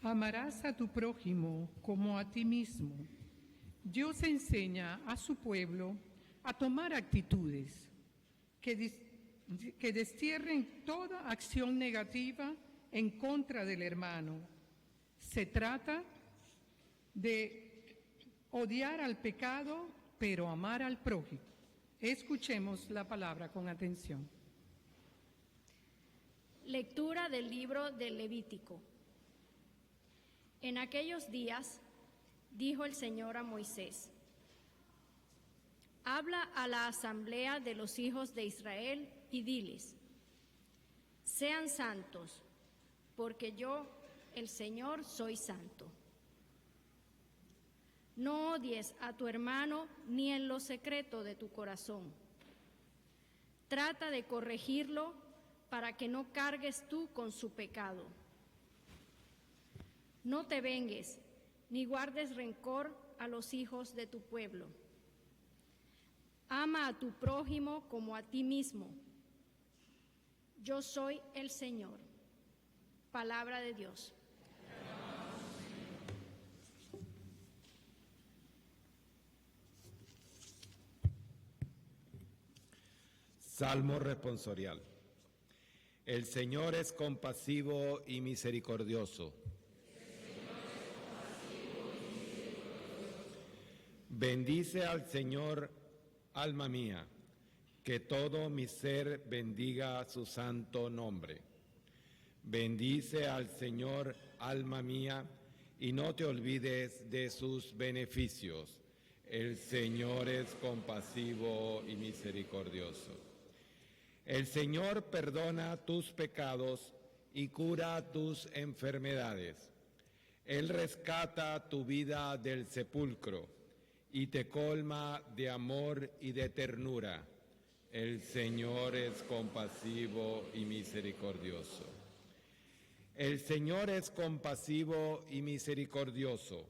Amarás a tu prójimo como a ti mismo. Dios enseña a su pueblo a tomar actitudes que destierren toda acción negativa en contra del hermano. Se trata de odiar al pecado, pero amar al prójimo. Escuchemos la palabra con atención. Lectura del libro del Levítico. En aquellos días dijo el Señor a Moisés: habla a la asamblea de los hijos de Israel y diles: sean santos, porque yo, el Señor, soy santo. No odies a tu hermano ni en lo secreto de tu corazón. Trata de corregirlo para que no cargues tú con su pecado. No te vengues ni guardes rencor a los hijos de tu pueblo. Ama a tu prójimo como a ti mismo. Yo soy el Señor. Palabra de Dios. Salmo responsorial. El Señor es compasivo y misericordioso. Bendice al Señor, alma mía, que todo mi ser bendiga su santo nombre. Bendice al Señor, alma mía, y no te olvides de sus beneficios. El Señor es compasivo y misericordioso. El Señor perdona tus pecados y cura tus enfermedades. Él rescata tu vida del sepulcro y te colma de amor y de ternura. El Señor es compasivo y misericordioso. El Señor es compasivo y misericordioso,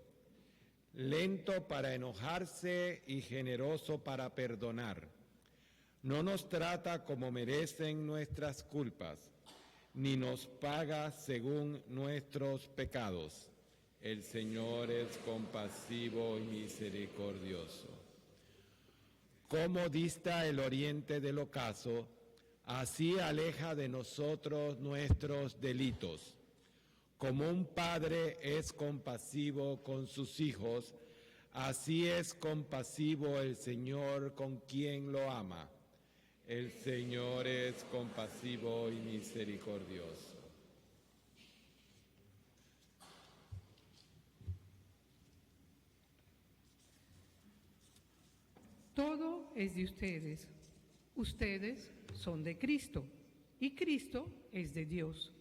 lento para enojarse y generoso para perdonar. No nos trata como merecen nuestras culpas, ni nos paga según nuestros pecados. El Señor es compasivo y misericordioso. Como dista el oriente del ocaso, así aleja de nosotros nuestros delitos. Como un padre es compasivo con sus hijos, así es compasivo el Señor con quien lo ama. El Señor es compasivo y misericordioso. Todo es de ustedes. Ustedes son de Cristo y Cristo es de Dios.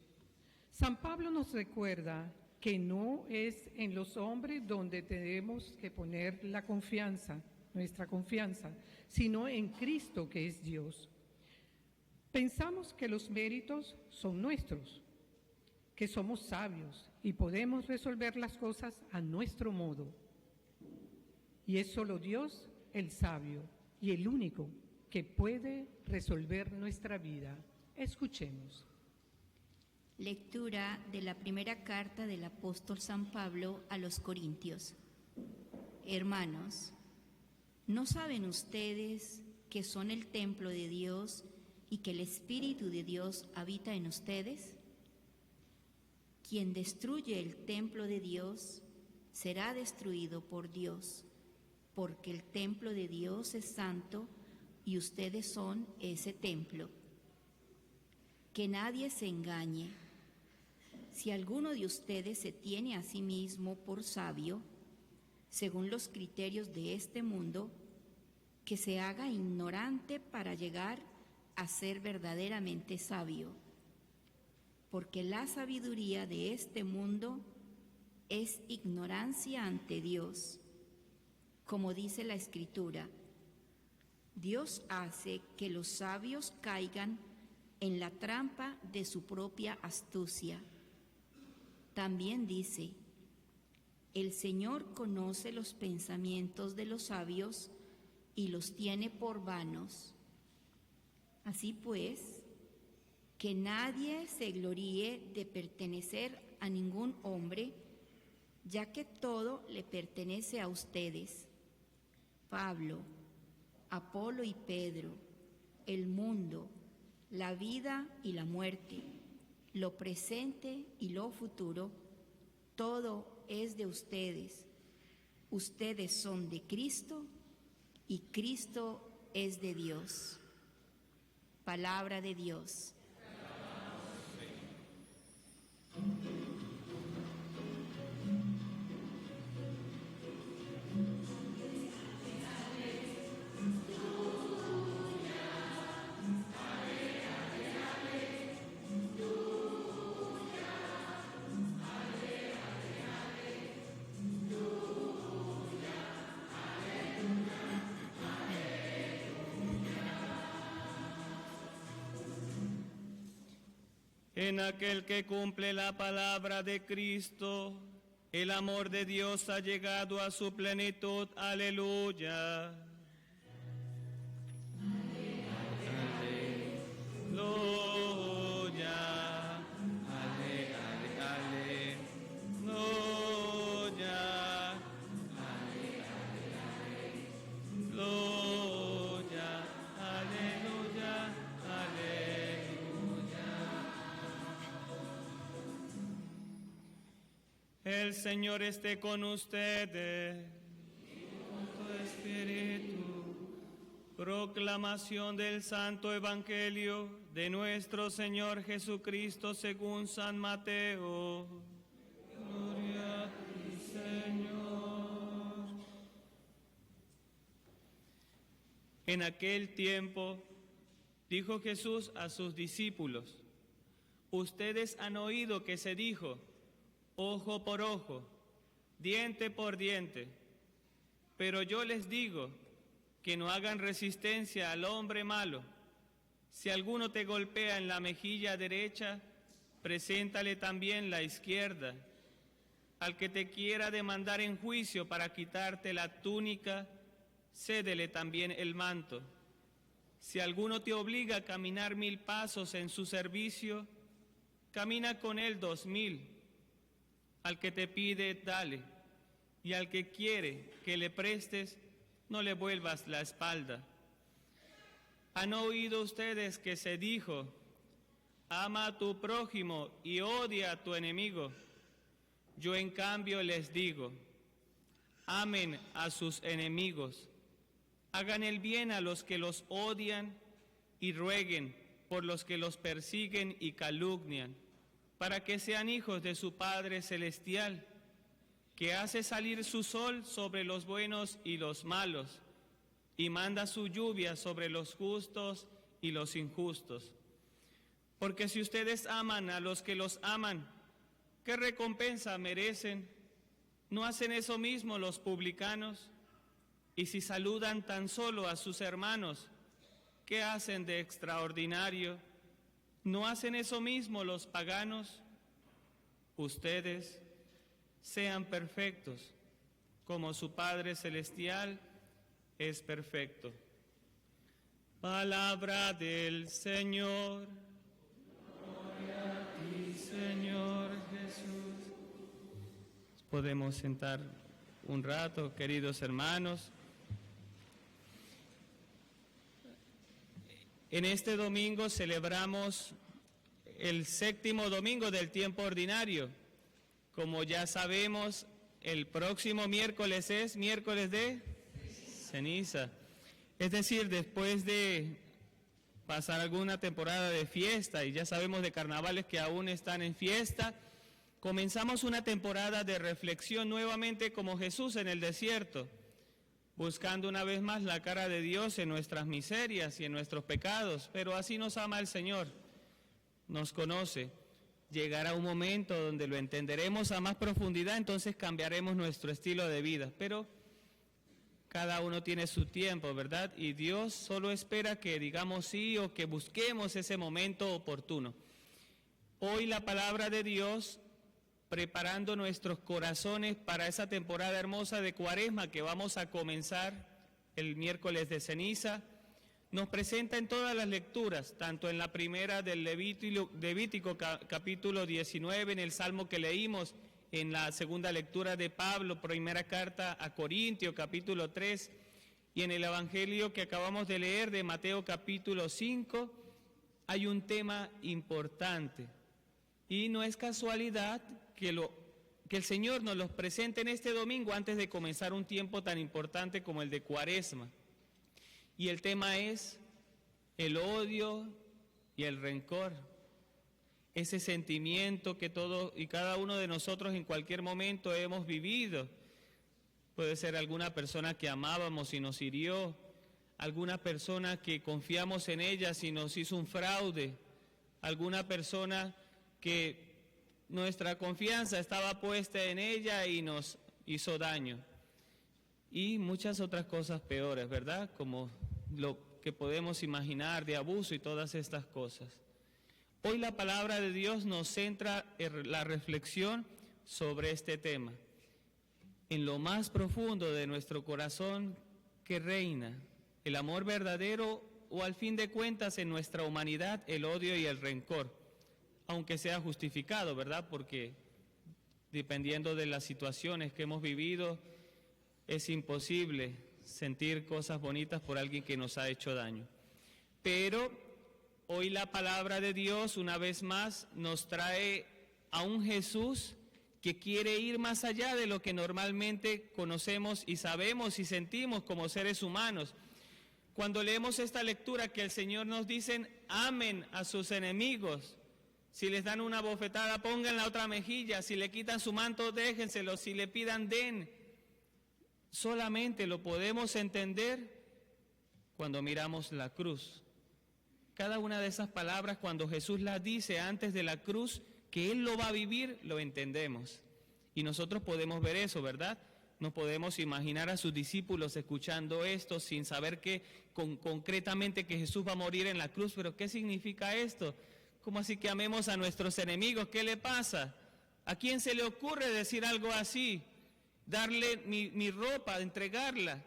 San Pablo nos recuerda que no es en los hombres donde tenemos que poner la confianza, nuestra confianza, sino en Cristo, que es Dios. Pensamos que los méritos son nuestros, que somos sabios y podemos resolver las cosas a nuestro modo. Y es solo Dios el sabio y el único que puede resolver nuestra vida. Escuchemos. Lectura de la primera carta del apóstol San Pablo a los Corintios. Hermanos, ¿no saben ustedes que son el templo de Dios y que el Espíritu de Dios habita en ustedes? Quien destruye el templo de Dios será destruido por Dios, porque el templo de Dios es santo y ustedes son ese templo. Que nadie se engañe. Si alguno de ustedes se tiene a sí mismo por sabio, según los criterios de este mundo, que se haga ignorante para llegar a ser verdaderamente sabio. Porque la sabiduría de este mundo es ignorancia ante Dios. Como dice la Escritura, Dios hace que los sabios caigan en la trampa de su propia astucia. También dice, el Señor conoce los pensamientos de los sabios y los tiene por vanos. Así pues, que nadie se gloríe de pertenecer a ningún hombre, ya que todo le pertenece a ustedes. Pablo, Apolo y Pedro, el mundo, la vida y la muerte, lo presente y lo futuro, todo es de ustedes. Ustedes son de Cristo y Cristo es de Dios. Palabra de Dios. En aquel que cumple la palabra de Cristo, el amor de Dios ha llegado a su plenitud. Aleluya. Aleluya. Ale, ale, ale. Aleluya. Ale, ale, ale. Aleluya. Aleluya. Aleluya. El Señor esté con ustedes y con tu espíritu. Proclamación del Santo Evangelio de nuestro Señor Jesucristo según San Mateo. Gloria a ti, Señor. En aquel tiempo dijo Jesús a sus discípulos: ustedes han oído que se dijo, ojo por ojo, diente por diente. Pero yo les digo que no hagan resistencia al hombre malo. Si alguno te golpea en la mejilla derecha, preséntale también la izquierda. Al que te quiera demandar en juicio para quitarte la túnica, cédele también el manto. Si alguno te obliga a caminar 1000 pasos en su servicio, camina con él 2000. Al que te pide, dale, y al que quiere que le prestes, no le vuelvas la espalda. ¿Han oído ustedes que se dijo, ama a tu prójimo y odia a tu enemigo? Yo en cambio les digo, amen a sus enemigos, hagan el bien a los que los odian y rueguen por los que los persiguen y calumnian, para que sean hijos de su Padre Celestial, que hace salir su sol sobre los buenos y los malos, y manda su lluvia sobre los justos y los injustos. Porque si ustedes aman a los que los aman, ¿qué recompensa merecen? ¿No hacen eso mismo los publicanos? Y si saludan tan solo a sus hermanos, ¿qué hacen de extraordinario? ¿No hacen eso mismo los paganos? Ustedes sean perfectos, como su Padre Celestial es perfecto. Palabra del Señor. Gloria a ti, Señor Jesús. Podemos sentar un rato, queridos hermanos. En este domingo celebramos el 7º domingo del tiempo ordinario. Como ya sabemos, el próximo miércoles es miércoles de ceniza. Es decir, después de pasar alguna temporada de fiesta, y ya sabemos de carnavales que aún están en fiesta, comenzamos una temporada de reflexión nuevamente como Jesús en el desierto, buscando una vez más la cara de Dios en nuestras miserias y en nuestros pecados. Pero así nos ama el Señor, nos conoce. Llegará un momento donde lo entenderemos a más profundidad, entonces cambiaremos nuestro estilo de vida. Pero cada uno tiene su tiempo, ¿verdad? Y Dios solo espera que digamos sí o que busquemos ese momento oportuno. Hoy la palabra de Dios, preparando nuestros corazones para esa temporada hermosa de Cuaresma que vamos a comenzar el miércoles de ceniza, nos presenta en todas las lecturas, tanto en la primera del Levítico capítulo 19, en el Salmo que leímos, en la segunda lectura de Pablo, primera carta a Corintios, capítulo 3, y en el Evangelio que acabamos de leer de Mateo, capítulo 5, hay un tema importante. Y no es casualidad que el Señor nos los presente en este domingo antes de comenzar un tiempo tan importante como el de Cuaresma. Y el tema es el odio y el rencor. Ese sentimiento que todos y cada uno de nosotros en cualquier momento hemos vivido. Puede ser alguna persona que amábamos y nos hirió, alguna persona que confiamos en ella y nos hizo un fraude, alguna persona que nuestra confianza estaba puesta en ella y nos hizo daño. Y muchas otras cosas peores, ¿verdad? Como lo que podemos imaginar de abuso y todas estas cosas. Hoy la palabra de Dios nos centra en la reflexión sobre este tema. En lo más profundo de nuestro corazón, ¿qué reina? ¿El amor verdadero o al fin de cuentas en nuestra humanidad el odio y el rencor? Aunque sea justificado, ¿verdad? Porque dependiendo de las situaciones que hemos vivido, es imposible sentir cosas bonitas por alguien que nos ha hecho daño. Pero hoy la palabra de Dios, una vez más, nos trae a un Jesús que quiere ir más allá de lo que normalmente conocemos y sabemos y sentimos como seres humanos. Cuando leemos esta lectura que el Señor nos dice, amen a sus enemigos. Si les dan una bofetada, pongan la otra mejilla. Si le quitan su manto, déjenselo. Si le pidan, den. Solamente lo podemos entender cuando miramos la cruz. Cada una de esas palabras, cuando Jesús las dice antes de la cruz, que Él lo va a vivir, lo entendemos. Y nosotros podemos ver eso, ¿verdad? No podemos imaginar a sus discípulos escuchando esto sin saber concretamente que Jesús va a morir en la cruz. Pero ¿qué significa esto? ¿Cómo así que amemos a nuestros enemigos? ¿Qué le pasa? ¿A quién se le ocurre decir algo así? Darle mi ropa, entregarla,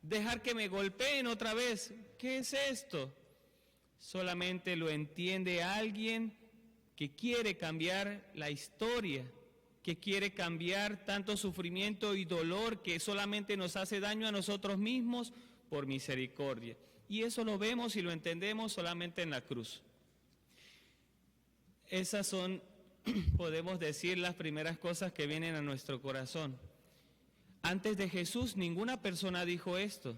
dejar que me golpeen otra vez. ¿Qué es esto? Solamente lo entiende alguien que quiere cambiar la historia, que quiere cambiar tanto sufrimiento y dolor que solamente nos hace daño a nosotros mismos por misericordia. Y eso lo vemos y lo entendemos solamente en la cruz. Esas son, podemos decir, las primeras cosas que vienen a nuestro corazón. Antes de Jesús, ninguna persona dijo esto.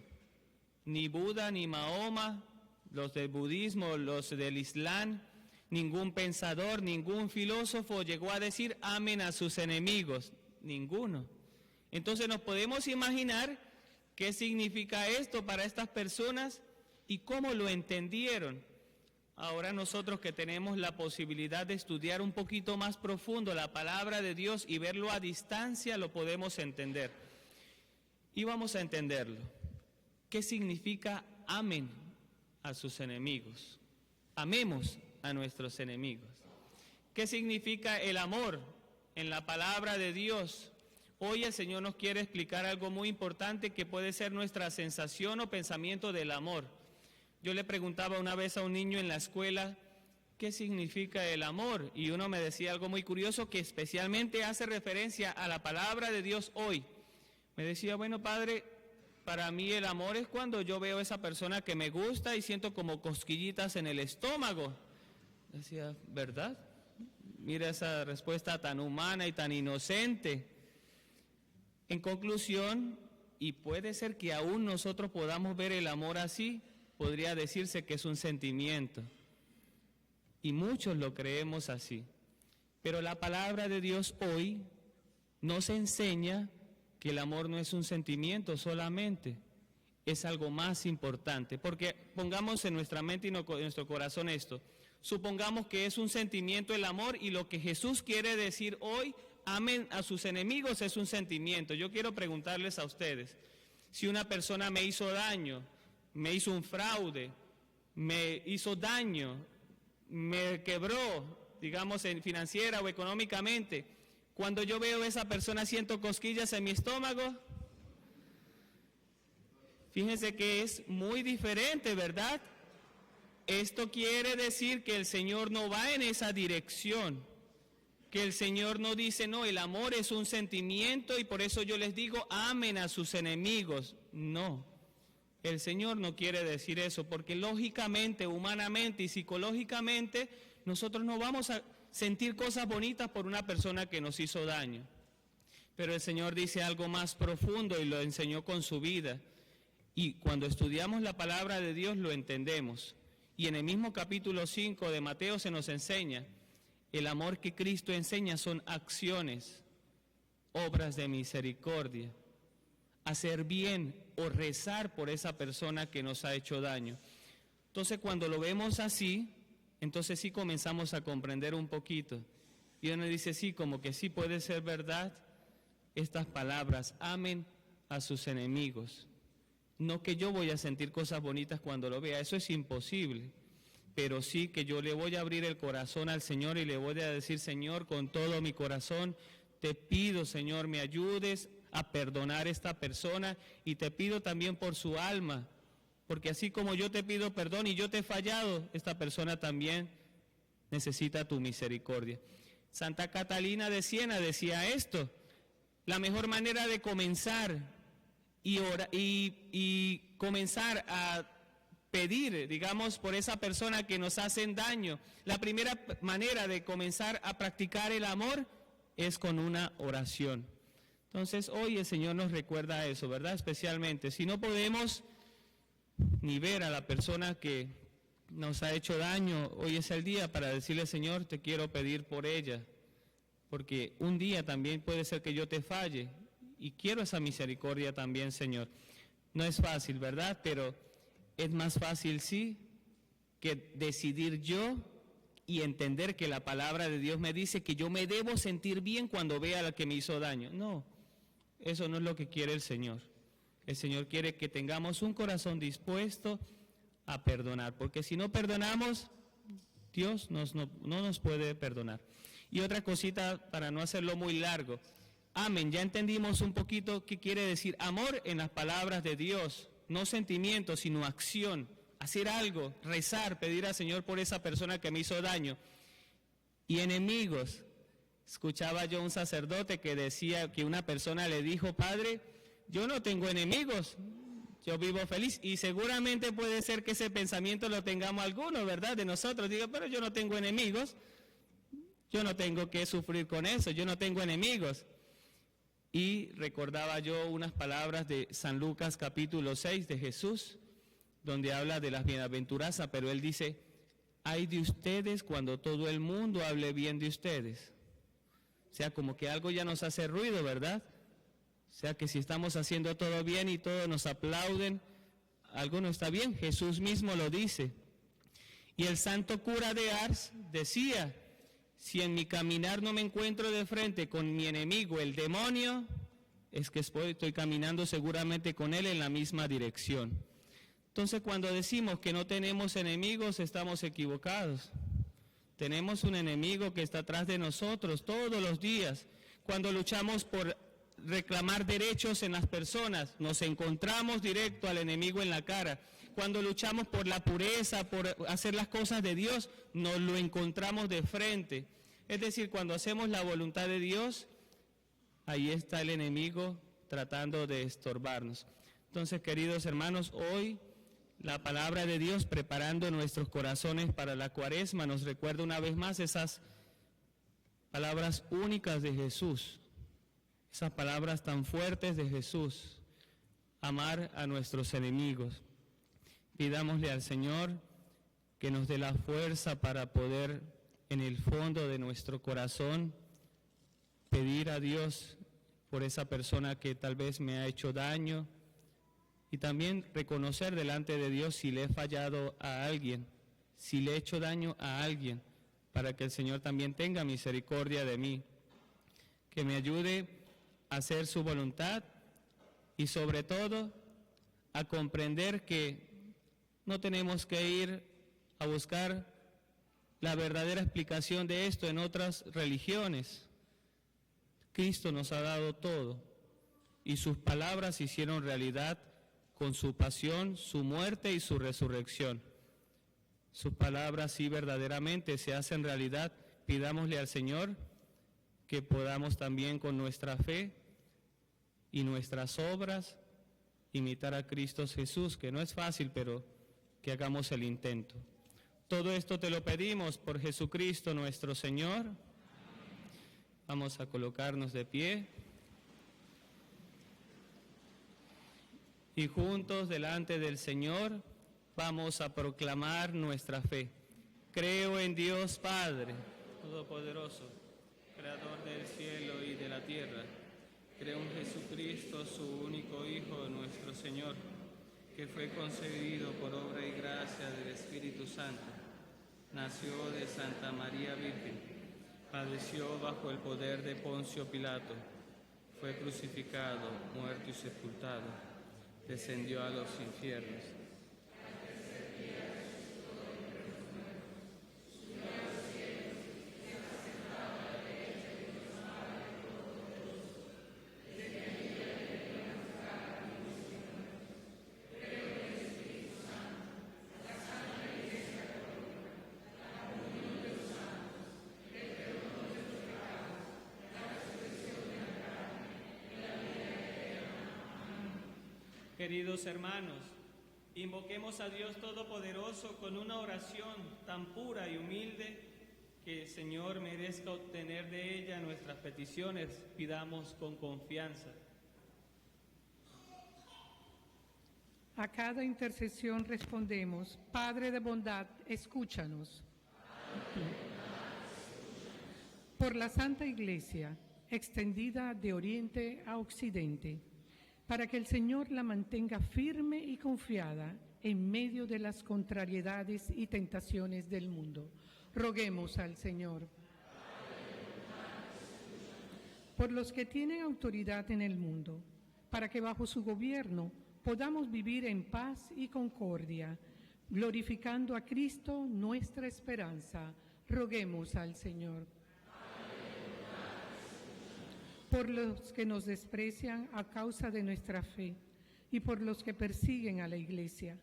Ni Buda, ni Mahoma, los del budismo, los del Islam, ningún pensador, ningún filósofo llegó a decir, amen a sus enemigos. Ninguno. Entonces nos podemos imaginar qué significa esto para estas personas y cómo lo entendieron. Ahora nosotros que tenemos la posibilidad de estudiar un poquito más profundo la palabra de Dios y verlo a distancia, lo podemos entender. Y vamos a entenderlo. ¿Qué significa amen a sus enemigos? Amemos a nuestros enemigos. ¿Qué significa el amor en la palabra de Dios? Hoy el Señor nos quiere explicar algo muy importante que puede ser nuestra sensación o pensamiento del amor. Yo le preguntaba una vez a un niño en la escuela, ¿qué significa el amor? Y uno me decía algo muy curioso que especialmente hace referencia a la palabra de Dios hoy. Me decía, bueno, padre, para mí el amor es cuando yo veo a esa persona que me gusta y siento como cosquillitas en el estómago. Decía, ¿verdad? Mira esa respuesta tan humana y tan inocente. En conclusión, y puede ser que aún nosotros podamos ver el amor así, podría decirse que es un sentimiento. Y muchos lo creemos así. Pero la palabra de Dios hoy nos enseña que el amor no es un sentimiento solamente, es algo más importante. Porque pongamos en nuestra mente y en nuestro corazón esto. Supongamos que es un sentimiento el amor y lo que Jesús quiere decir hoy, amen a sus enemigos, es un sentimiento. Yo quiero preguntarles a ustedes, si una persona me hizo daño, me hizo un fraude, me hizo daño, me quebró, digamos, financiera o económicamente, cuando yo veo a esa persona siento cosquillas en mi estómago. Fíjense que es muy diferente, ¿verdad? Esto quiere decir que el Señor no va en esa dirección. que el Señor no dice, no, el amor es un sentimiento y por eso yo les digo, amen a sus enemigos. No, el Señor no quiere decir eso, porque lógicamente, humanamente y psicológicamente, nosotros no vamos a sentir cosas bonitas por una persona que nos hizo daño. Pero el Señor dice algo más profundo y lo enseñó con su vida. Y cuando estudiamos la palabra de Dios lo entendemos. Y en el mismo capítulo 5 de Mateo se nos enseña, el amor que Cristo enseña son acciones, obras de misericordia, hacer bien o rezar por esa persona que nos ha hecho daño. Entonces cuando lo vemos así, entonces sí comenzamos a comprender un poquito. Y uno dice, sí, como que sí puede ser verdad estas palabras, amen a sus enemigos. No que yo voy a sentir cosas bonitas cuando lo vea, eso es imposible. Pero sí que yo le voy a abrir el corazón al Señor y le voy a decir, Señor, con todo mi corazón, te pido, Señor, me ayudes a perdonar a esta persona y te pido también por su alma, porque así como yo te pido perdón y yo te he fallado, esta persona también necesita tu misericordia. Santa Catalina de Siena decía esto, la mejor manera de comenzar y comenzar a pedir, digamos, por esa persona que nos hacen daño. La primera manera de comenzar a practicar el amor es con una oración. Entonces, hoy el Señor nos recuerda eso, ¿verdad? Especialmente, si no podemos ni ver a la persona que nos ha hecho daño, hoy es el día para decirle, Señor, te quiero pedir por ella, porque un día también puede ser que yo te falle, y quiero esa misericordia también, Señor. No es fácil, ¿verdad? Pero es más fácil, sí, que decidir yo y entender que la palabra de Dios me dice que yo me debo sentir bien cuando vea a la que me hizo daño. No, eso no es lo que quiere el Señor. El Señor quiere que tengamos un corazón dispuesto a perdonar, porque si no perdonamos, Dios no nos puede perdonar. Y otra cosita para no hacerlo muy largo. Amén, ya entendimos un poquito qué quiere decir amor en las palabras de Dios. No sentimiento, sino acción, hacer algo, rezar, pedir al Señor por esa persona que me hizo daño. Y enemigos, escuchaba yo un sacerdote que decía que una persona le dijo, Padre, yo no tengo enemigos, yo vivo feliz. Y seguramente puede ser que ese pensamiento lo tengamos algunos, ¿verdad? De nosotros, digo, pero yo no tengo enemigos, yo no tengo que sufrir con eso, yo no tengo enemigos. Y recordaba yo unas palabras de San Lucas capítulo 6 de Jesús, donde habla de las bienaventuranzas, pero él dice, ay de ustedes cuando todo el mundo hable bien de ustedes. O sea, como que algo ya nos hace ruido, ¿verdad? O sea, que si estamos haciendo todo bien y todos nos aplauden, algo no está bien. Jesús mismo lo dice. Y el santo cura de Ars decía, si en mi caminar no me encuentro de frente con mi enemigo, el demonio, es que estoy caminando seguramente con él en la misma dirección. Entonces, cuando decimos que no tenemos enemigos, estamos equivocados. Tenemos un enemigo que está atrás de nosotros todos los días. Cuando luchamos por reclamar derechos en las personas, nos encontramos directo al enemigo en la cara. Cuando luchamos por la pureza, por hacer las cosas de Dios, nos lo encontramos de frente. Es decir, cuando hacemos la voluntad de Dios, ahí está el enemigo tratando de estorbarnos. Entonces, queridos hermanos, hoy la palabra de Dios, preparando nuestros corazones para la Cuaresma, nos recuerda una vez más esas palabras únicas de Jesús, esas palabras tan fuertes de Jesús, amar a nuestros enemigos. Pidámosle al Señor que nos dé la fuerza para poder, en el fondo de nuestro corazón, pedir a Dios por esa persona que tal vez me ha hecho daño, y también reconocer delante de Dios si le he fallado a alguien, si le he hecho daño a alguien, para que el Señor también tenga misericordia de mí, que me ayude a hacer su voluntad y sobre todo a comprender que no tenemos que ir a buscar la verdadera explicación de esto en otras religiones. Cristo nos ha dado todo y sus palabras se hicieron realidad con su pasión, su muerte y su resurrección. Sus palabras sí verdaderamente se hacen realidad. Pidámosle al Señor que podamos también con nuestra fe y nuestras obras imitar a Cristo Jesús, que no es fácil, pero que hagamos el intento. Todo esto te lo pedimos por Jesucristo nuestro Señor. Vamos a colocarnos de pie y juntos delante del Señor vamos a proclamar nuestra fe. Creo en Dios Padre Todopoderoso, Creador del cielo y de la tierra. Creo en Jesucristo, su único Hijo, nuestro Señor, que fue concebido por obra y gracia del Espíritu Santo. Nació de Santa María Virgen, padeció bajo el poder de Poncio Pilato, fue crucificado, muerto y sepultado, descendió a los infiernos. Queridos hermanos, invoquemos a Dios Todopoderoso con una oración tan pura y humilde que el Señor merezca obtener de ella nuestras peticiones. Pidamos con confianza. A cada intercesión respondemos: Padre de bondad, escúchanos. Por la Santa Iglesia, extendida de oriente a occidente, para que el Señor la mantenga firme y confiada en medio de las contrariedades y tentaciones del mundo. Roguemos al Señor. Por los que tienen autoridad en el mundo, para que bajo su gobierno podamos vivir en paz y concordia, glorificando a Cristo nuestra esperanza. Roguemos al Señor. Por los que nos desprecian a causa de nuestra fe y por los que persiguen a la Iglesia,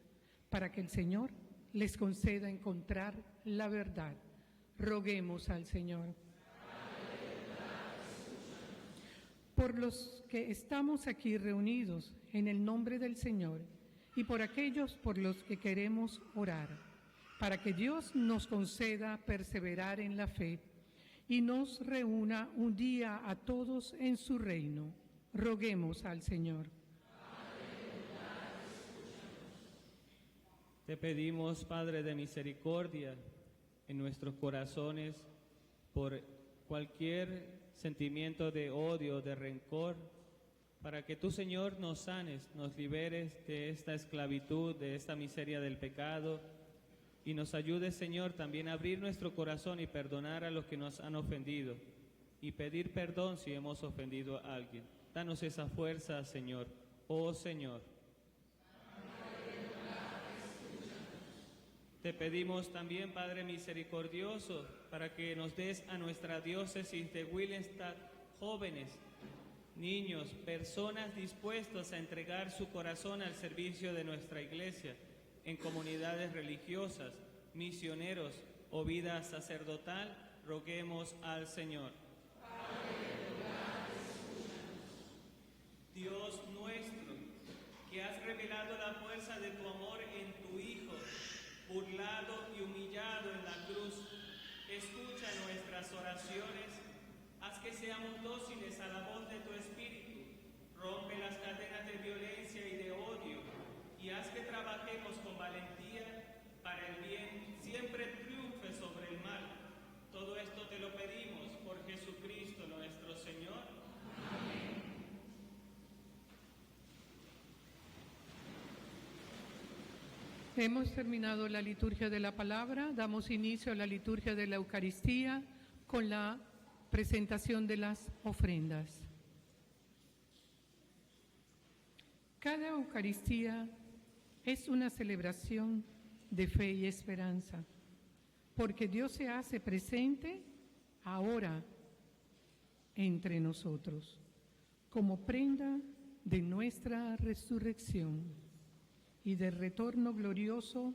para que el Señor les conceda encontrar la verdad. Roguemos al Señor. Por los que estamos aquí reunidos en el nombre del Señor y por aquellos por los que queremos orar, para que Dios nos conceda perseverar en la fe y nos reúna un día a todos en su reino. Roguemos al Señor. Te pedimos, Padre de misericordia, en nuestros corazones, por cualquier sentimiento de odio, de rencor, para que tú, Señor, nos sanes, nos liberes de esta esclavitud, de esta miseria del pecado, y nos ayudes, Señor, también a abrir nuestro corazón y perdonar a los que nos han ofendido, y pedir perdón si hemos ofendido a alguien. Danos esa fuerza, Señor. Oh Señor. Te pedimos también, Padre misericordioso, para que nos des a nuestra diócesis de Willemstad jóvenes, niños, personas dispuestos a entregar su corazón al servicio de nuestra Iglesia, en comunidades religiosas, misioneros o vida sacerdotal. Roguemos al Señor. Dios nuestro, que has revelado la fuerza de tu amor en tu Hijo, burlado y humillado en la cruz, escucha nuestras oraciones, haz que seamos dóciles a la voz de tu Espíritu, rompe las cadenas de violencia y de odio, y haz que trabajemos con valentía para el bien siempre triunfe sobre el mal. Todo esto te lo pedimos por Jesucristo nuestro Señor. Amén. Hemos terminado la liturgia de la palabra. Damos inicio a la liturgia de la Eucaristía con la presentación de las ofrendas. Cada Eucaristía es una celebración de fe y esperanza, porque Dios se hace presente ahora entre nosotros, como prenda de nuestra resurrección y del retorno glorioso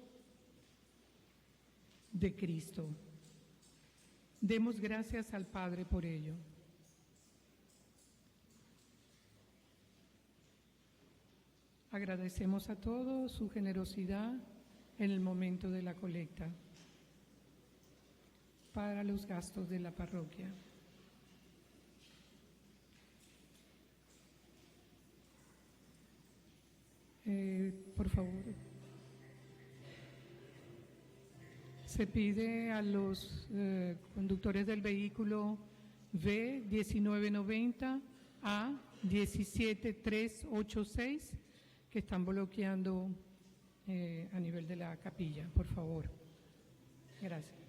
de Cristo. Demos gracias al Padre por ello. Agradecemos a todos su generosidad en el momento de la colecta para los gastos de la parroquia. Por favor. Se pide a los conductores del vehículo V1990 a 17386 que están bloqueando a nivel de la capilla, por favor. Gracias.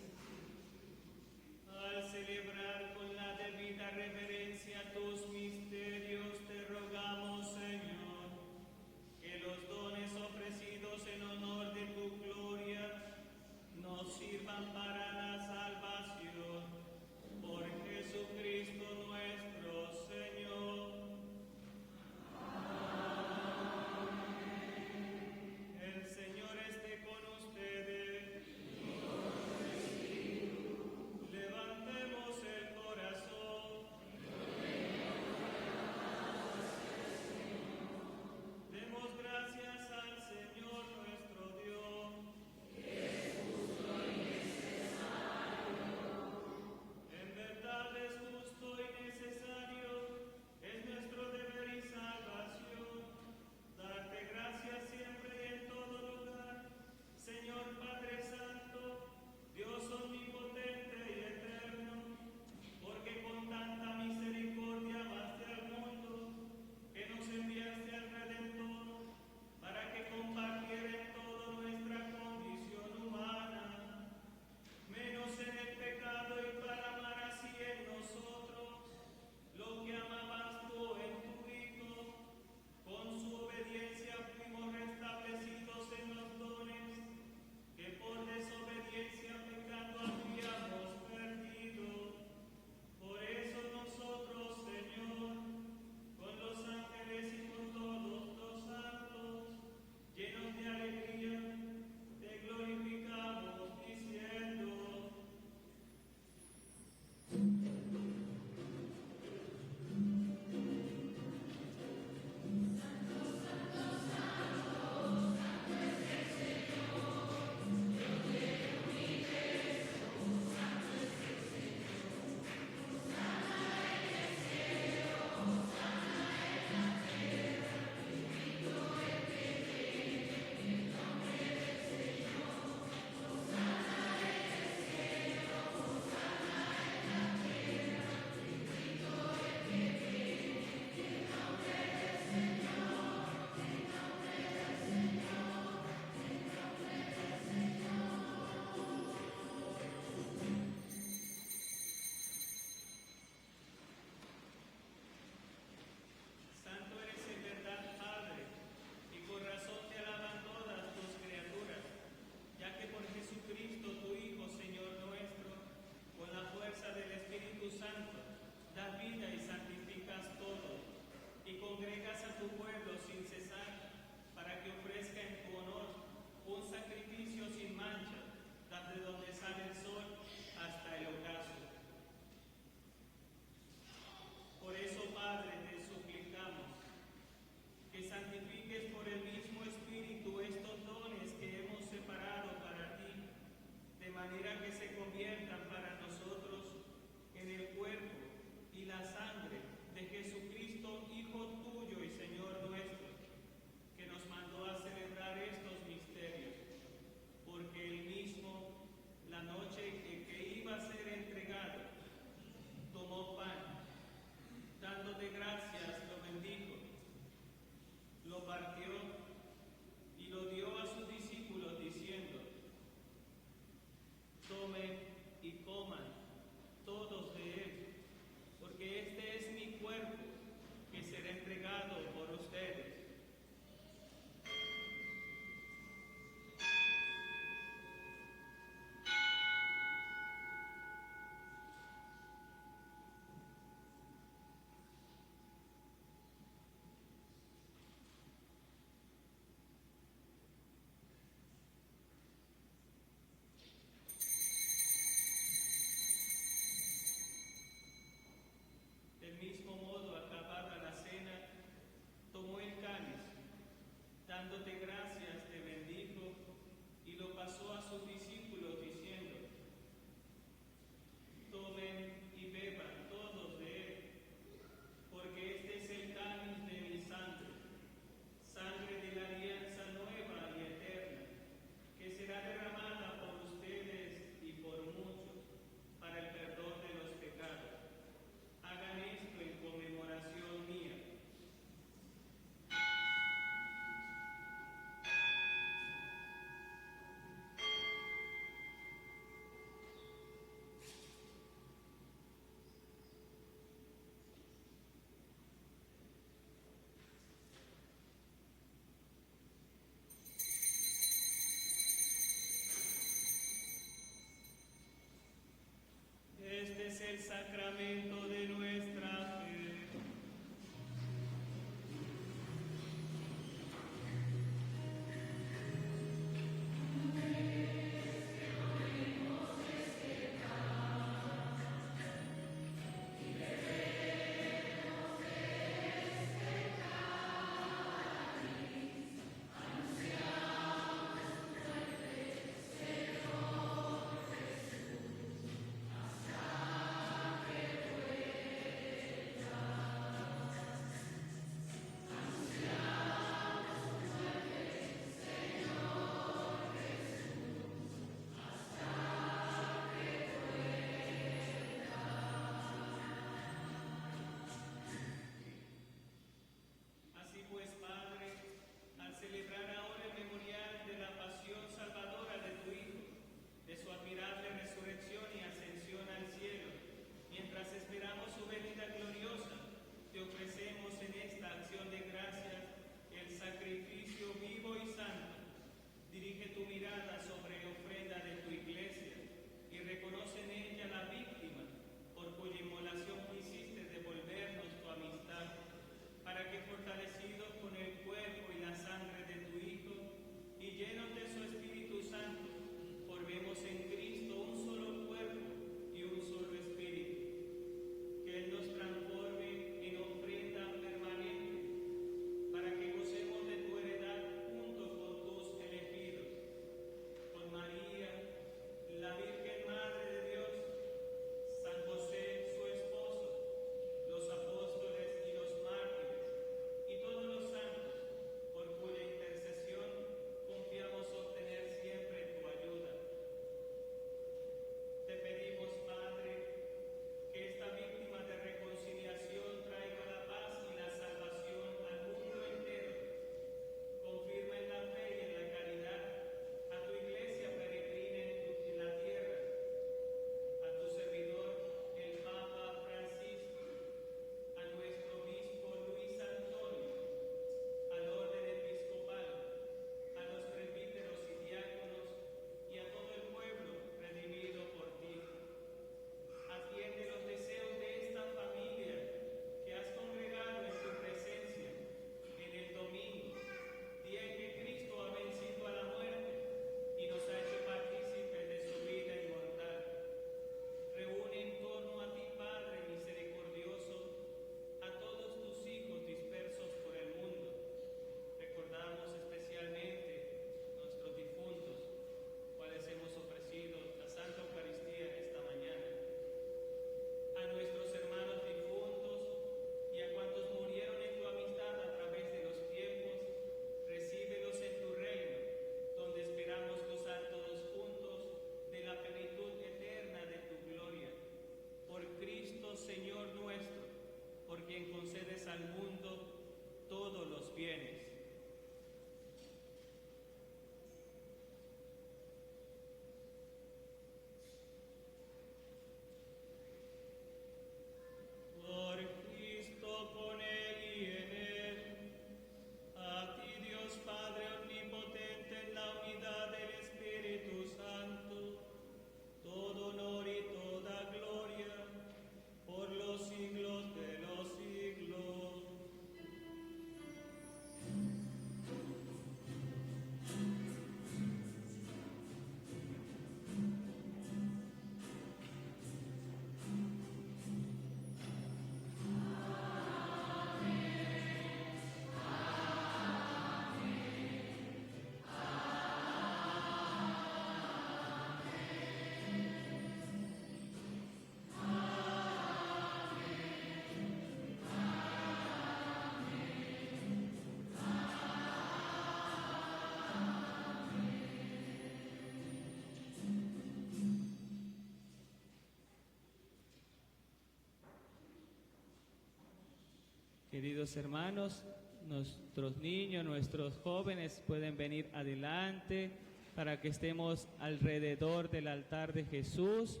Queridos hermanos, nuestros niños, nuestros jóvenes pueden venir adelante para que estemos alrededor del altar de Jesús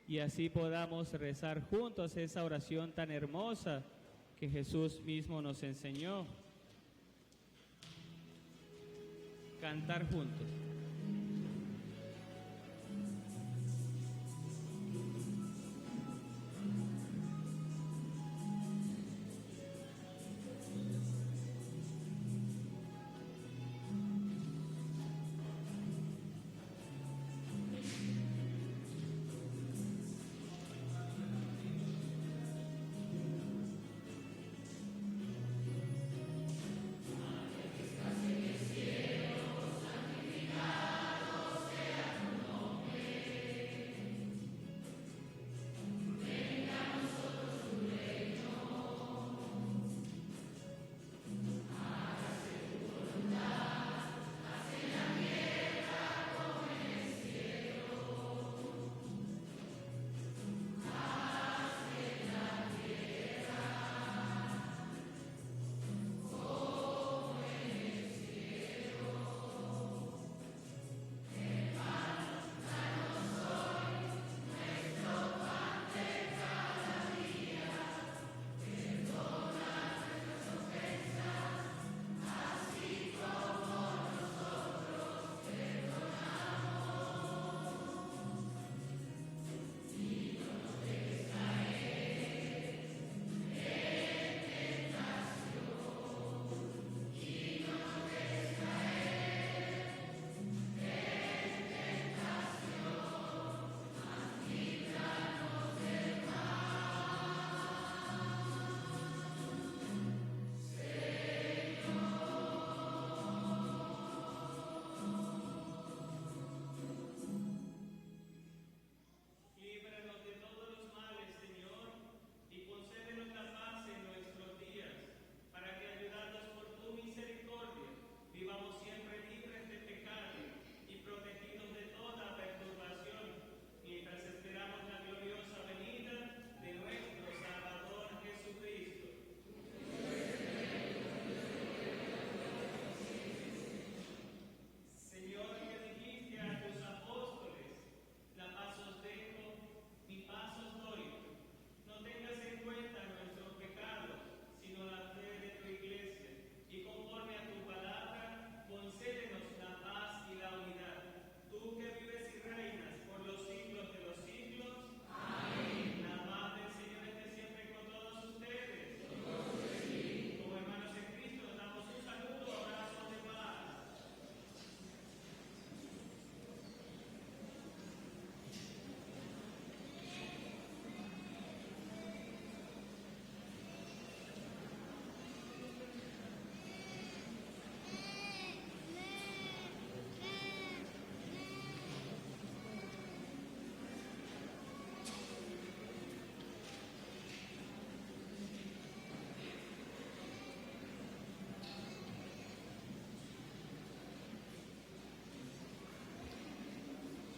y así podamos rezar juntos esa oración tan hermosa que Jesús mismo nos enseñó. Cantar juntos.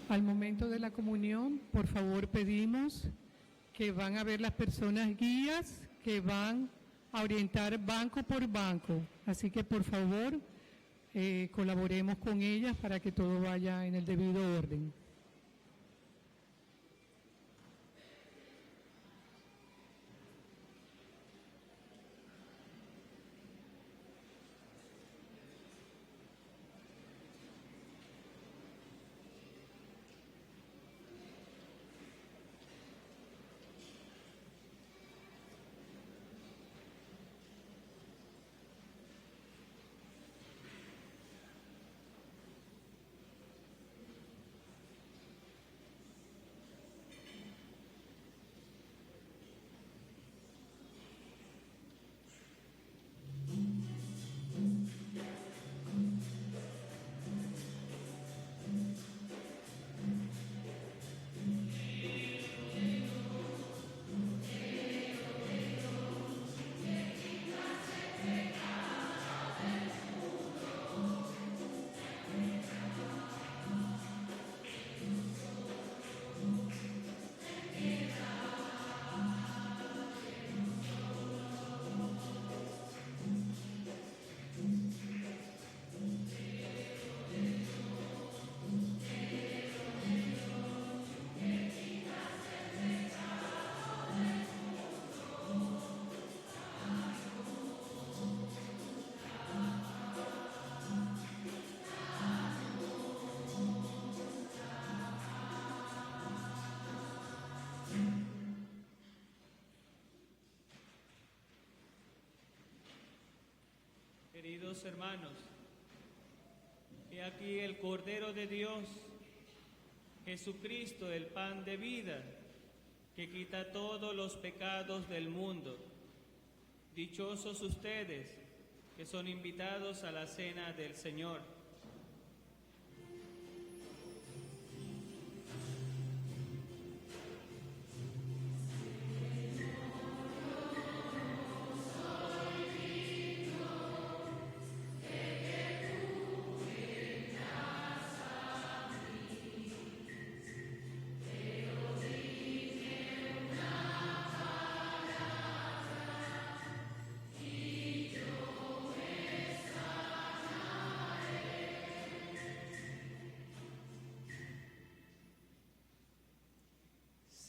Al momento de la comunión, por favor pedimos que van a ver las personas guías que van a orientar banco por banco. Así que por favor colaboremos con ellas para que todo vaya en el debido orden. Queridos hermanos, he aquí el Cordero de Dios, Jesucristo, el pan de vida, que quita todos los pecados del mundo. Dichosos ustedes que son invitados a la cena del Señor.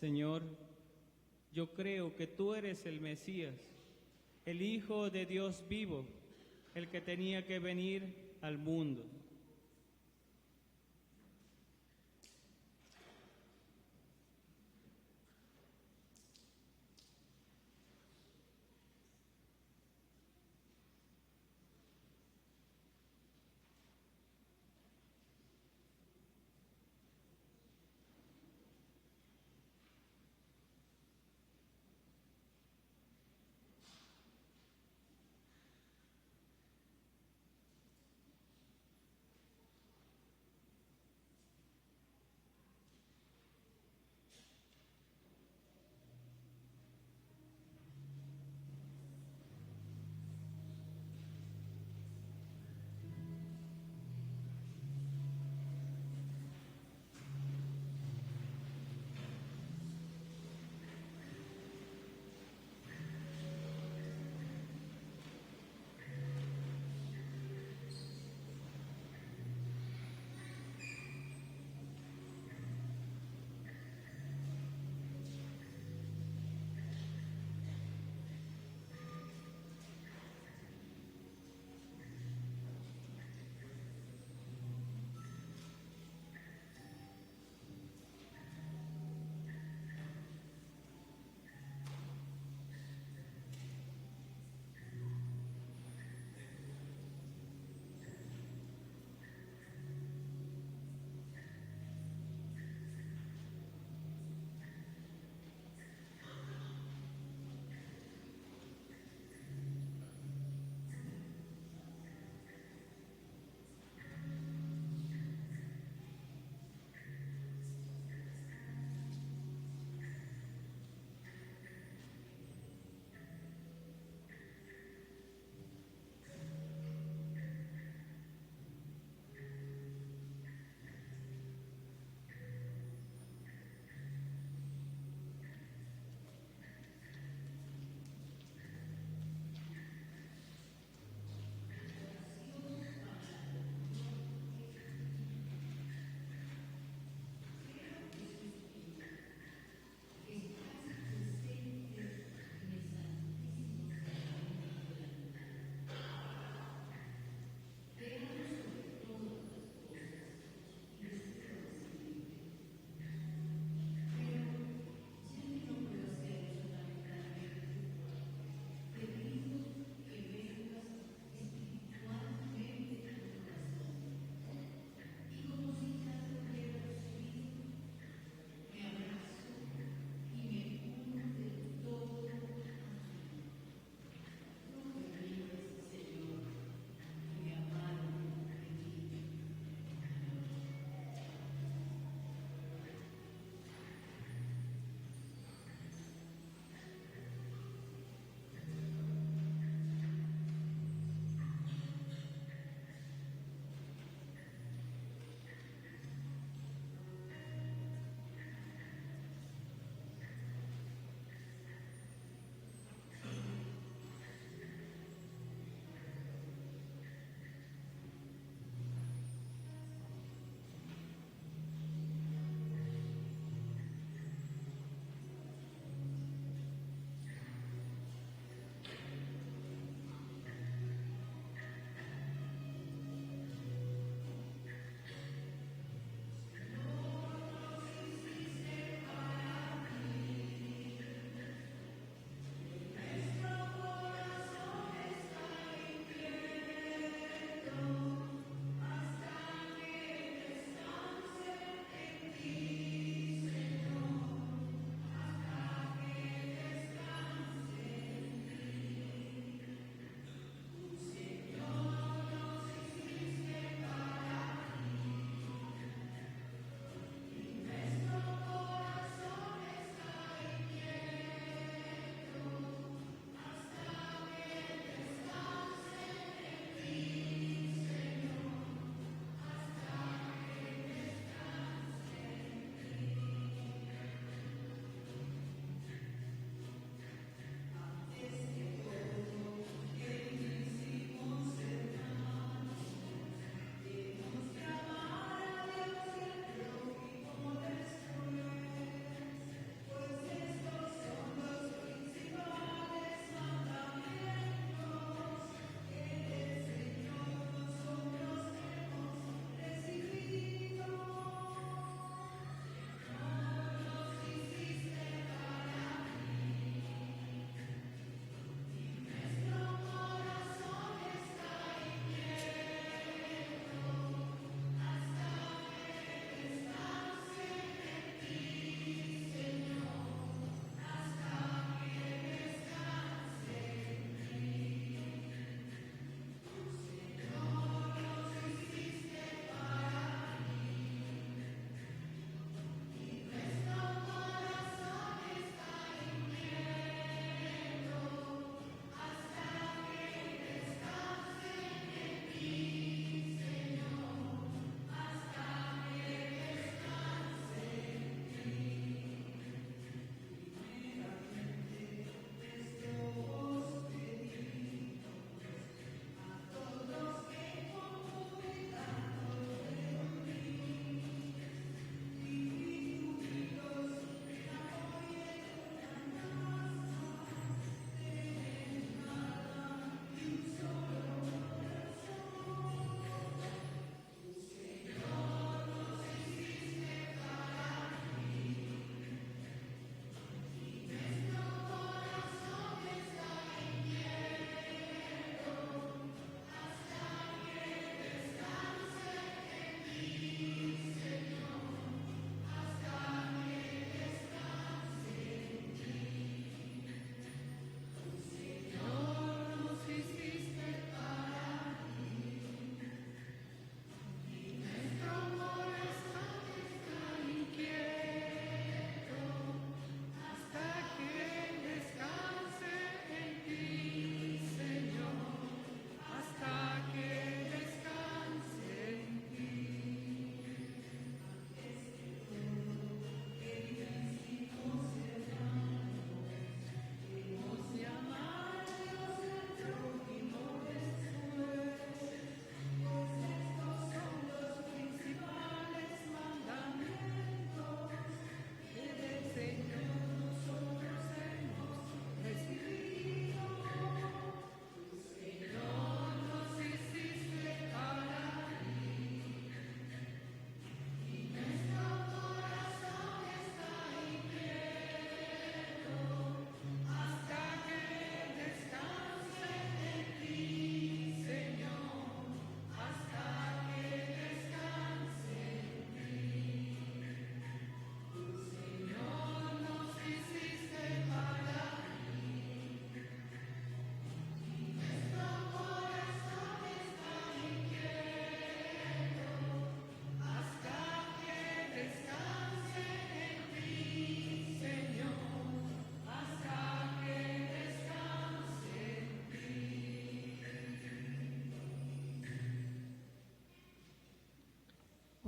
Señor, yo creo que tú eres el Mesías, el Hijo de Dios vivo, el que tenía que venir al mundo.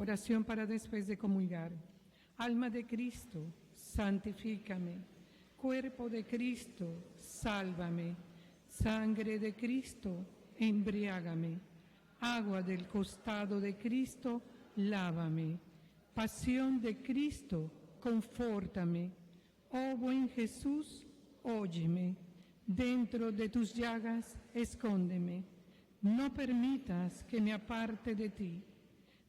Oración para después de comulgar. Alma de Cristo, santifícame. Cuerpo de Cristo, sálvame. Sangre de Cristo, embriágame. Agua del costado de Cristo, lávame. Pasión de Cristo, confórtame. Oh buen Jesús, óyeme. Dentro de tus llagas, escóndeme. No permitas que me aparte de ti.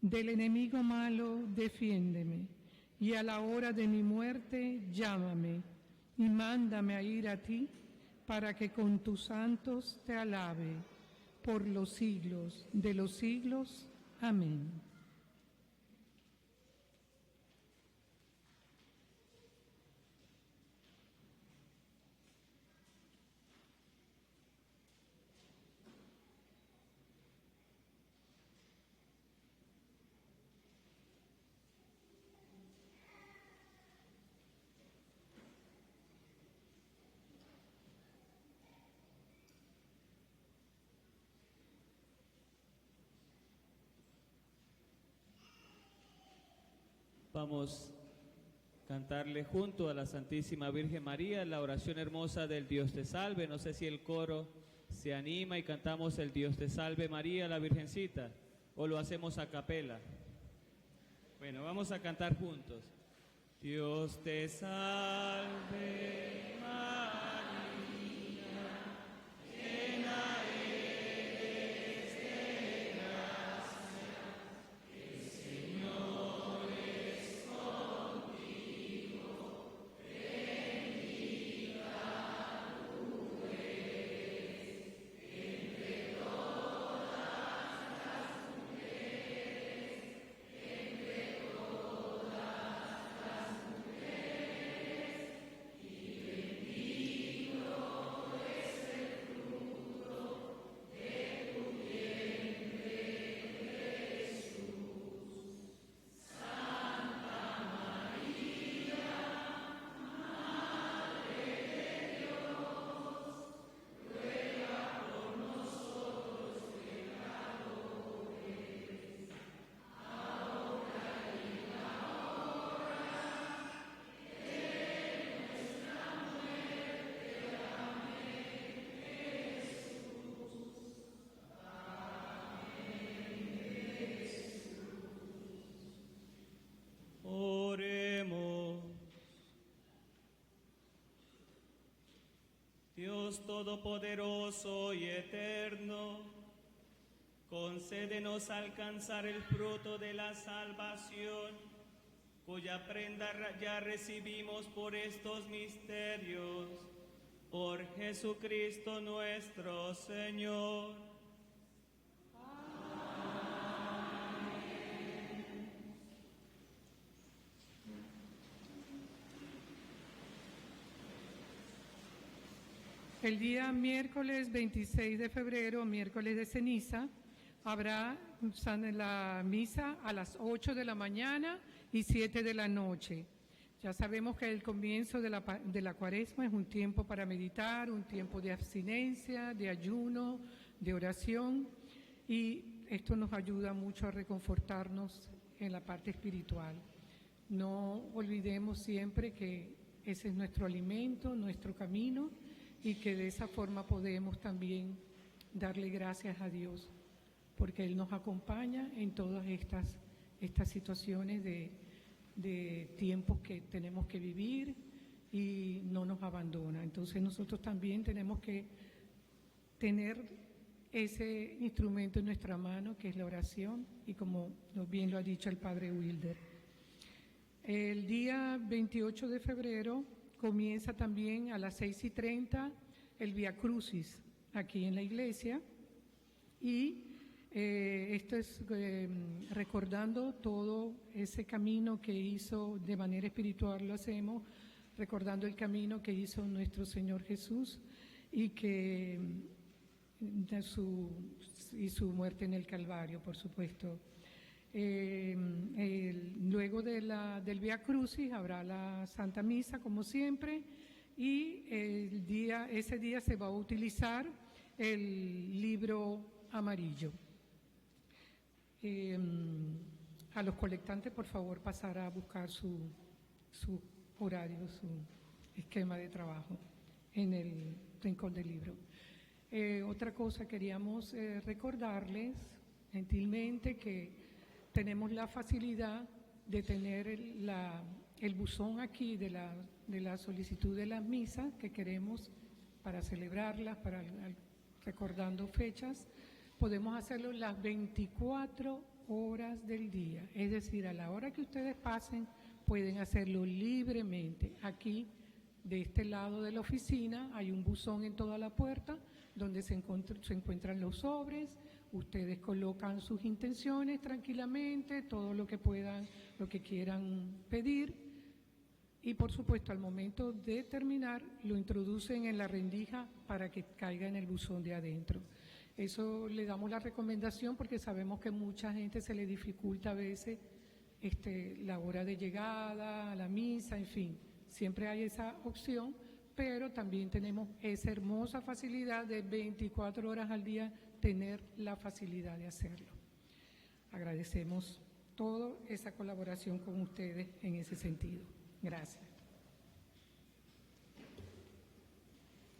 Del enemigo malo, defiéndeme. Y a la hora de mi muerte, llámame. Y mándame a ir a ti, para que con tus santos te alabe. Por los siglos de los siglos. Amén. Vamos a cantarle junto a la Santísima Virgen María la oración hermosa del Dios te salve. No sé si el coro se anima y cantamos el Dios te salve María, la Virgencita, o lo hacemos a capela. Bueno, vamos a cantar juntos. Dios te salve María, llena eres de gracia, el Señor es contigo, bendita tú eres entre todas las mujeres, entre todas las mujeres, y bendito es el fruto de tu vientre, Jesús. Santa María, Madre de Dios, ruega por nosotros pecadores, ahora y en la hora de nuestra muerte. Amén. Oremos. Dios Todopoderoso y Eterno, concédenos alcanzar el fruto de la salvación, cuya prenda ya recibimos por estos misterios, por Jesucristo nuestro Señor. El día miércoles 26 de febrero, miércoles de ceniza, habrá la misa a las 8 de la mañana y 7 de la noche. Ya sabemos que el comienzo de la Cuaresma es un tiempo para meditar, un tiempo de abstinencia, de ayuno, de oración, y esto nos ayuda mucho a reconfortarnos en la parte espiritual. No olvidemos siempre que ese es nuestro alimento, nuestro camino, y que de esa forma podemos también darle gracias a Dios, porque Él nos acompaña en todas estas situaciones de tiempos que tenemos que vivir y no nos abandona. Entonces nosotros también tenemos que tener ese instrumento en nuestra mano, que es la oración, y como bien lo ha dicho el Padre Wilder. El día 28 de febrero comienza también a las 6:30 el Vía Crucis aquí en la iglesia, y esto es recordando todo ese camino que hizo de manera espiritual, lo hacemos recordando el camino que hizo nuestro Señor Jesús y su muerte en el Calvario, por supuesto. Luego del Vía Crucis habrá la Santa Misa, como siempre, y ese día se va a utilizar el libro amarillo. a los colectantes, por favor, pasar a buscar su horario, su esquema de trabajo en el rincón del libro. Otra cosa, queríamos recordarles gentilmente que tenemos la facilidad de tener el buzón aquí de la solicitud de las misas que queremos para celebrarlas, recordando fechas. Podemos hacerlo las 24 horas del día, es decir, a la hora que ustedes pasen pueden hacerlo libremente. Aquí, de este lado de la oficina, hay un buzón en toda la puerta donde se encuentran los sobres. Ustedes colocan sus intenciones tranquilamente, todo lo que puedan, lo que quieran pedir, y por supuesto al momento de terminar lo introducen en la rendija para que caiga en el buzón de adentro. Eso le damos la recomendación porque sabemos que mucha gente se le dificulta a veces la hora de llegada a la misa, en fin, siempre hay esa opción, pero también tenemos esa hermosa facilidad de 24 horas al día tener la facilidad de hacerlo. Agradecemos toda esa colaboración con ustedes en ese sentido. Gracias.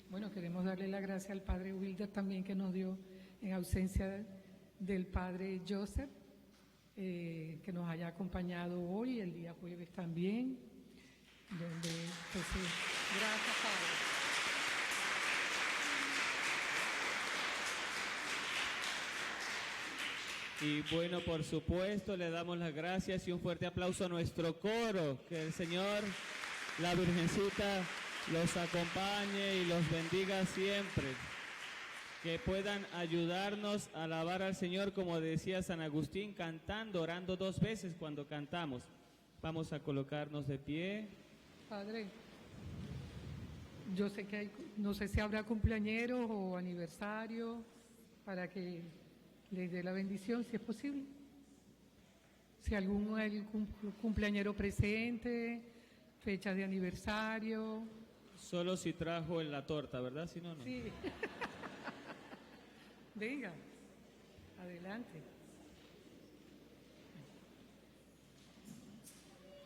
Bueno, queremos darle la gracia al Padre Wilder también, que nos dio, en ausencia del Padre Joseph, que nos haya acompañado hoy, el día jueves también. Gracias, Padre. Y bueno, por supuesto, le damos las gracias y un fuerte aplauso a nuestro coro. Que el Señor, la Virgencita, los acompañe y los bendiga siempre. Que puedan ayudarnos a alabar al Señor, como decía San Agustín, cantando, orando 2 veces cuando cantamos. Vamos a colocarnos de pie. Padre, yo sé que no sé si habrá cumpleañeros o aniversario para que les dé la bendición, si es posible. Si alguno es el cumpleañero presente, fechas de aniversario. Solo si trajo en la torta, ¿verdad? Si no, no. Sí. Venga, adelante.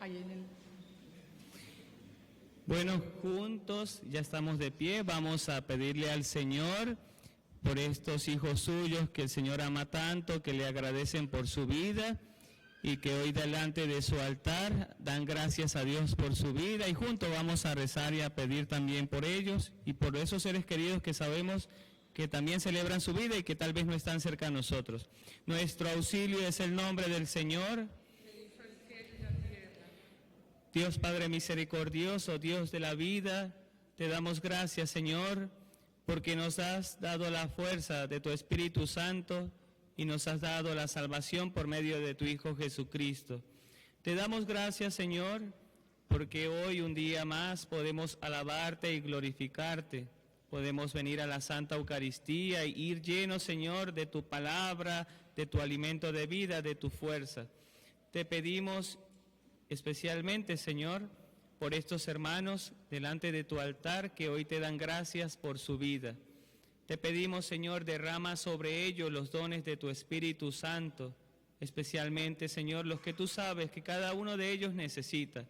Ahí en el... Bueno, juntos ya estamos de pie, vamos a pedirle al Señor por estos hijos suyos que el Señor ama tanto, que le agradecen por su vida y que hoy delante de su altar dan gracias a Dios por su vida, y juntos vamos a rezar y a pedir también por ellos y por esos seres queridos que sabemos que también celebran su vida y que tal vez no están cerca a nosotros. Nuestro auxilio es el nombre del Señor. Dios Padre misericordioso, Dios de la vida, te damos gracias, Señor, porque nos has dado la fuerza de tu Espíritu Santo y nos has dado la salvación por medio de tu Hijo Jesucristo. Te damos gracias, Señor, porque hoy un día más podemos alabarte y glorificarte. Podemos venir a la Santa Eucaristía y ir llenos, Señor, de tu palabra, de tu alimento de vida, de tu fuerza. Te pedimos especialmente, Señor, por estos hermanos delante de tu altar que hoy te dan gracias por su vida. Te pedimos, Señor, derrama sobre ellos los dones de tu Espíritu Santo, especialmente, Señor, los que tú sabes que cada uno de ellos necesita.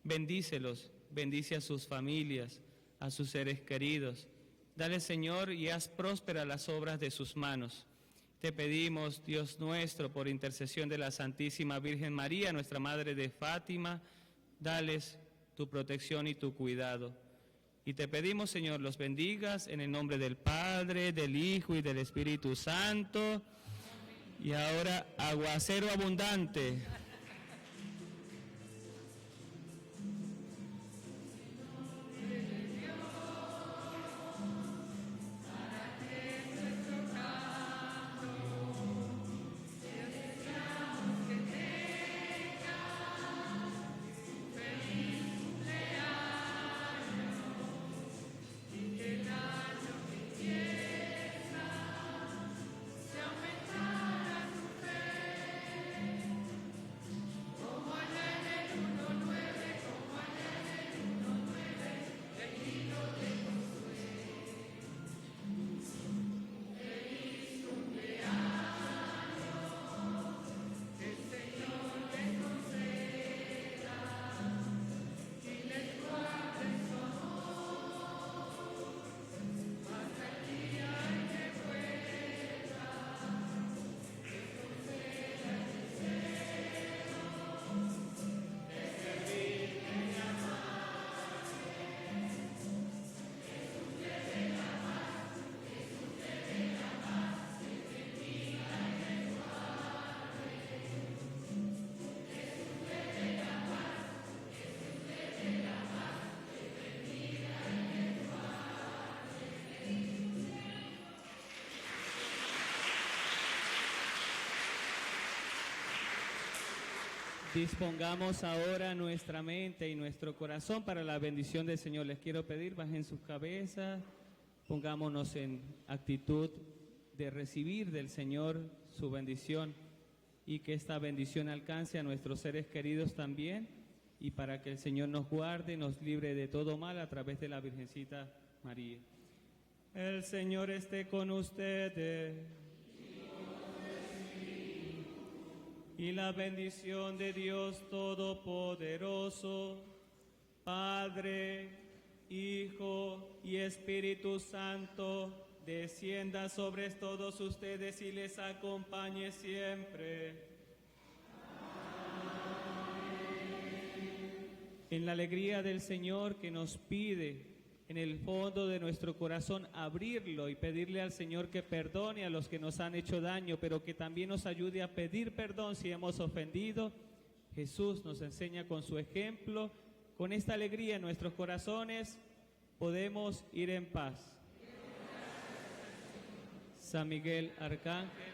Bendícelos, bendice a sus familias, a sus seres queridos. Dale, Señor, y haz prósperas las obras de sus manos. Te pedimos, Dios nuestro, por intercesión de la Santísima Virgen María, nuestra Madre de Fátima, dales tu protección y tu cuidado. Y te pedimos, Señor, los bendigas en el nombre del Padre, del Hijo y del Espíritu Santo. Y ahora, aguacero abundante. Dispongamos ahora nuestra mente y nuestro corazón para la bendición del Señor. Les quiero pedir, bajen sus cabezas, pongámonos en actitud de recibir del Señor su bendición y que esta bendición alcance a nuestros seres queridos también y para que el Señor nos guarde y nos libre de todo mal a través de la Virgencita María. El Señor esté con ustedes. Y la bendición de Dios Todopoderoso, Padre, Hijo y Espíritu Santo, descienda sobre todos ustedes y les acompañe siempre. En la alegría del Señor que nos pide en el fondo de nuestro corazón abrirlo y pedirle al Señor que perdone a los que nos han hecho daño, pero que también nos ayude a pedir perdón si hemos ofendido. Jesús nos enseña con su ejemplo, con esta alegría en nuestros corazones, podemos ir en paz. San Miguel Arcángel,